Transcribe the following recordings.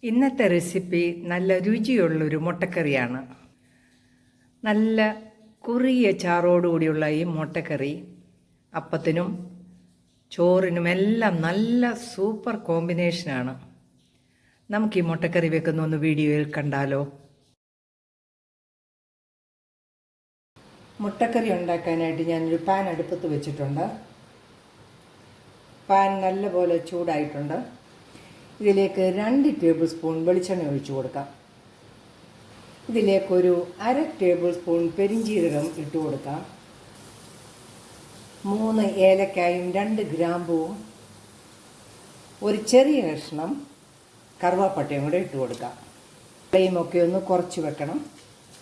ഇന്നത്തെ റെസിപ്പി നല്ല രുചിയുള്ളൊരു മുട്ടക്കറിയാണ്. നല്ല കുറിയ ചാറോടുകൂടിയുള്ള ഈ മുട്ടക്കറി അപ്പത്തിനും ചോറിനുമെല്ലാം നല്ല സൂപ്പർ കോമ്പിനേഷനാണ്. നമുക്ക് ഈ മുട്ടക്കറി വെക്കുന്ന ഒന്ന് വീഡിയോയിൽ കണ്ടാലോ. മുട്ടക്കറി ഉണ്ടാക്കാനായിട്ട് ഞാനൊരു പാൻ അടുപ്പത്ത് വെച്ചിട്ടുണ്ട്. പാൻ നല്ലപോലെ ചൂടായിട്ടുണ്ട്. ഇതിലേക്ക് 2 ടേബിൾ സ്പൂൺ വെളിച്ചെണ്ണ ഒഴിച്ചു കൊടുക്കാം. ഇതിലേക്കൊരു 1/2 ടേബിൾ സ്പൂൺ പെരിഞ്ജീരകം ഇട്ട് കൊടുക്കാം. 3 ഏലക്കായും 2 ഗ്രാമ്പുവും ഒരു ചെറിയ കഷ്ണം കറുവാപ്പട്ടയും കൂടെ ഇട്ട് കൊടുക്കാം. ഫ്ലെയിമൊക്കെ ഒന്ന് കുറച്ച് വെക്കണം.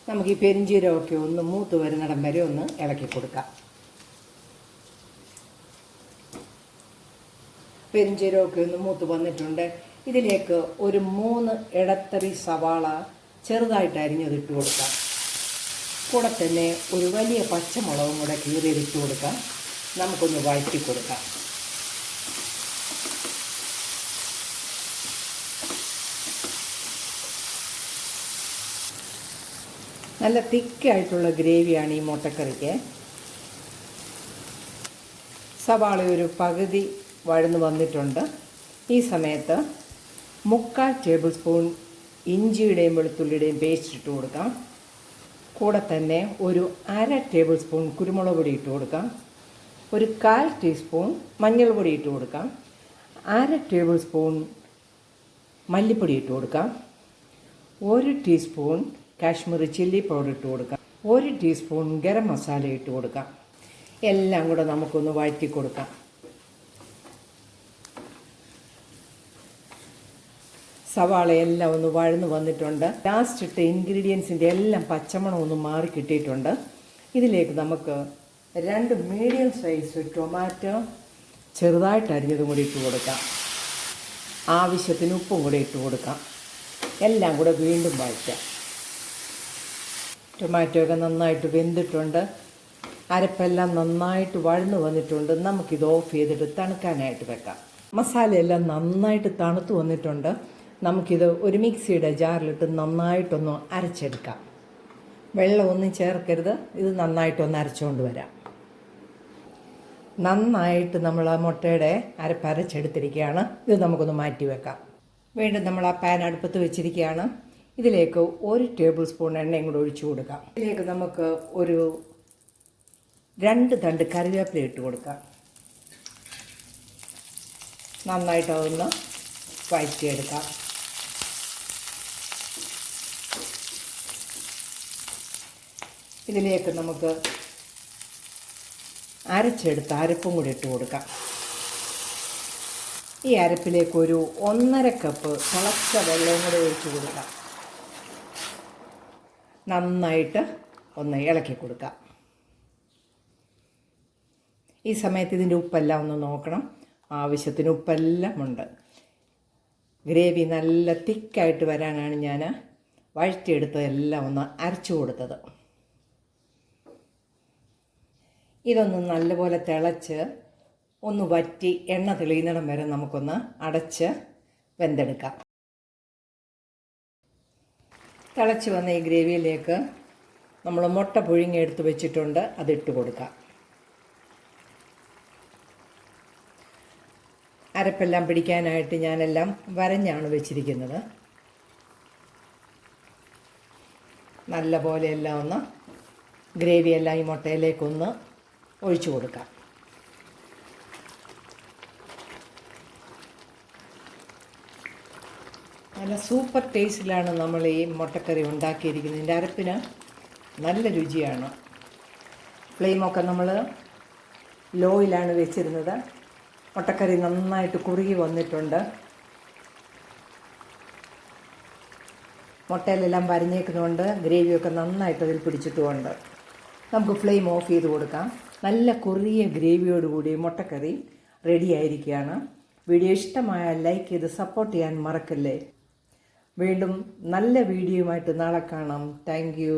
നമുക്ക് ഈ പെരിഞ്ജീരകമൊക്കെ ഒന്ന് മൂത്ത് വരുന്നിടം വരെ ഒന്ന് ഇളക്കി കൊടുക്കാം. പെരിഞ്ജീരകമൊക്കെ ഒന്ന് മൂത്ത് വന്നിട്ടുണ്ട്. ഇതിലേക്ക് ഒരു 3 ഇടത്തറി സവാള ചെറുതായിട്ട് അരിഞ്ഞതിട്ട് കൊടുക്കാം. കൂടെ തന്നെ ഒരു വലിയ പച്ചമുളകും കൂടെ കീറിയതിട്ട് കൊടുക്കാം. നമുക്കൊന്ന് വഴറ്റി കൊടുക്കാം. നല്ല തിക്കായിട്ടുള്ള ഗ്രേവിയാണ് ഈ മുട്ടക്കറിക്ക്. സവാള ഒരു പകുതി വഴന്ന് വന്നിട്ടുണ്ട്. ഈ സമയത്ത് 3/4 ടേബിൾ സ്പൂൺ ഇഞ്ചിയുടെയും വെളുത്തുള്ളിയുടെയും പേസ്റ്റ് ഇട്ട് കൊടുക്കാം. കൂടെ തന്നെ ഒരു 1/2 ടേബിൾ സ്പൂൺ കുരുമുളക് പൊടി ഇട്ട് കൊടുക്കാം. ഒരു 1/4 ടീസ്പൂൺ മഞ്ഞൾ പൊടി ഇട്ട് കൊടുക്കാം. 1/2 ടേബിൾ സ്പൂൺ മല്ലിപ്പൊടി ഇട്ട് കൊടുക്കാം. 1 ടീസ്പൂൺ കാശ്മീരി ചില്ലി പൗഡർ ഇട്ട് കൊടുക്കാം. 1 ടീസ്പൂൺ ഗരം മസാല ഇട്ട് കൊടുക്കാം. എല്ലാം കൂടെ നമുക്കൊന്ന് വഴറ്റി കൊടുക്കാം. സവാളയെല്ലാം ഒന്ന് വഴന്ന് വന്നിട്ടുണ്ട്. ലാസ്റ്റ് ഇട്ട ഇൻഗ്രീഡിയൻസിൻ്റെ എല്ലാം പച്ചമണം ഒന്ന് മാറി കിട്ടിയിട്ടുണ്ട്. ഇതിലേക്ക് നമുക്ക് 2 മീഡിയം സൈസ് ടൊമാറ്റോ ചെറുതായിട്ട് അരിഞ്ഞതും കൂടി ഇട്ട് കൊടുക്കാം. ആവശ്യത്തിന് ഉപ്പും കൂടെ ഇട്ട് കൊടുക്കാം. എല്ലാം കൂടെ വീണ്ടും വഴറ്റാം. ടൊമാറ്റോ ഒക്കെ നന്നായിട്ട് വെന്തിട്ടുണ്ട്. അരപ്പെല്ലാം നന്നായിട്ട് വഴന്ന് വന്നിട്ടുണ്ട്. നമുക്കിത് ഓഫ് ചെയ്തിട്ട് തണുക്കാനായിട്ട് വെക്കാം. മസാലയെല്ലാം നന്നായിട്ട് തണുത്ത് വന്നിട്ടുണ്ട്. നമുക്കിത് ഒരു മിക്സിയുടെ ജാറിലിട്ട് നന്നായിട്ടൊന്ന് അരച്ചെടുക്കാം. വെള്ളമൊന്നും ചേർക്കരുത്. ഇത് നന്നായിട്ടൊന്ന് അരച്ചുകൊണ്ട് വരാം. നന്നായിട്ട് നമ്മൾ ആ മുട്ടയുടെ അരച്ചെടുത്തിരിക്കുകയാണ്. ഇത് നമുക്കൊന്ന് മാറ്റി വെക്കാം. വീണ്ടും നമ്മൾ ആ പാൻ അടുപ്പത്ത് വെച്ചിരിക്കുകയാണ്. ഇതിലേക്ക് 1 ടേബിൾ സ്പൂൺ എണ്ണയും കൂടെ ഒഴിച്ചു കൊടുക്കാം. ഇതിലേക്ക് നമുക്ക് ഒരു 2 തണ്ട് കറിവേപ്പില ഇട്ട് കൊടുക്കാം. നന്നായിട്ട് അതൊന്ന് വഴറ്റിയെടുക്കാം. ഇതിലേക്ക് നമുക്ക് അരച്ചെടുത്ത അരപ്പും കൂടി ഇട്ട് കൊടുക്കാം. ഈ അരപ്പിലേക്ക് ഒരു 1.5 കപ്പ് തിളച്ച വെള്ളവും കൂടി ഒഴിച്ചു കൊടുക്കാം. നന്നായിട്ട് ഒന്ന് ഇളക്കി കൊടുക്കാം. ഈ സമയത്ത് ഇതിൻ്റെ ഉപ്പെല്ലാം ഒന്ന് നോക്കണം. ആവശ്യത്തിന് ഉപ്പെല്ലാം ഉണ്ട്. ഗ്രേവി നല്ല തിക്കായിട്ട് വരാനാണ് ഞാൻ വഴറ്റിയെടുത്തതെല്ലാം ഒന്ന് അരച്ചു കൊടുത്തത്. ഇതൊന്ന് നല്ലപോലെ തിളച്ച് ഒന്ന് വറ്റി എണ്ണ തെളിയുന്നിടം വരെ നമുക്കൊന്ന് അടച്ച് വെന്തെടുക്കാം. തിളച്ച് വന്ന ഈ ഗ്രേവിയിലേക്ക് നമ്മൾ മുട്ട പുഴുങ്ങി എടുത്ത് വെച്ചിട്ടുണ്ട്. അതിട്ട് കൊടുക്കാം. അരപ്പെല്ലാം പിടിക്കാനായിട്ട് ഞാനെല്ലാം വരഞ്ഞാണ് വെച്ചിരിക്കുന്നത്. നല്ല പോലെ എല്ലാം ഒന്ന് ഗ്രേവിയെല്ലാം ഈ മുട്ടയിലേക്കൊന്ന് ഒഴിച്ചു കൊടുക്കാം. നല്ല സൂപ്പർ ടേസ്റ്റിലാണ് നമ്മൾ ഈ മുട്ടക്കറി ഉണ്ടാക്കിയിരിക്കുന്നത്. ഇതിൻ്റെ അരപ്പിന് നല്ല രുചിയാണ്. ഫ്ലെയിമൊക്കെ നമ്മൾ ലോയിലാണ് വെച്ചിരുന്നത്. മുട്ടക്കറി നന്നായിട്ട് കുറുകി വന്നിട്ടുണ്ട്. മുട്ടയിലെല്ലാം വരഞ്ഞേക്കുന്നതുകൊണ്ട് ഗ്രേവിയൊക്കെ നന്നായിട്ട് അതിൽ പിടിച്ചിട്ടുമുണ്ട്. നമുക്ക് ഫ്ലെയിം ഓഫ് ചെയ്ത് കൊടുക്കാം. നല്ല കുറിയ ഗ്രേവിയോടുകൂടി മുട്ടക്കറി റെഡി ആയിരിക്കുകയാണ്. വീഡിയോ ഇഷ്ടമായാൽ ലൈക്ക് ചെയ്ത് സപ്പോർട്ട് ചെയ്യാൻ മറക്കല്ലേ. വീണ്ടും നല്ല വീഡിയോയുമായിട്ട് നാളെ കാണാം. Thank you.